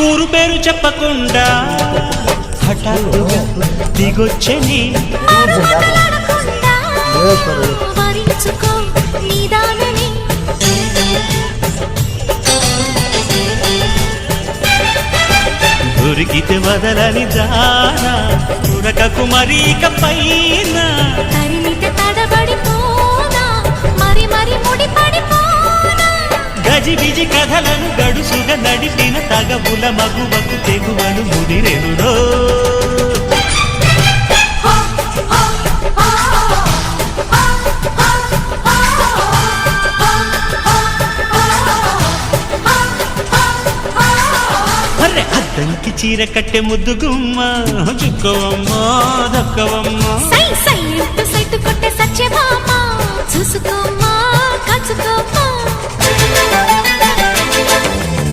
ఊరు పేరు చెప్పకుండా హఠాత్తుగా దిగొచ్చని దొరికితే వదలని దానా ఉరకకు మరీక పైన గజిబిజి కథలను గడుసుగా నడిపిన తగబుల మగువకు తెగువను ముదిరెనురో అర్రె అద్దంకి చీర కట్టె ముద్దు గుమ్మ చుక్కవమ్మ దక్కవమ్మ సై సై కొట్టే సత్యభామ చూసుకోమ్మా కాచుకోమ్మా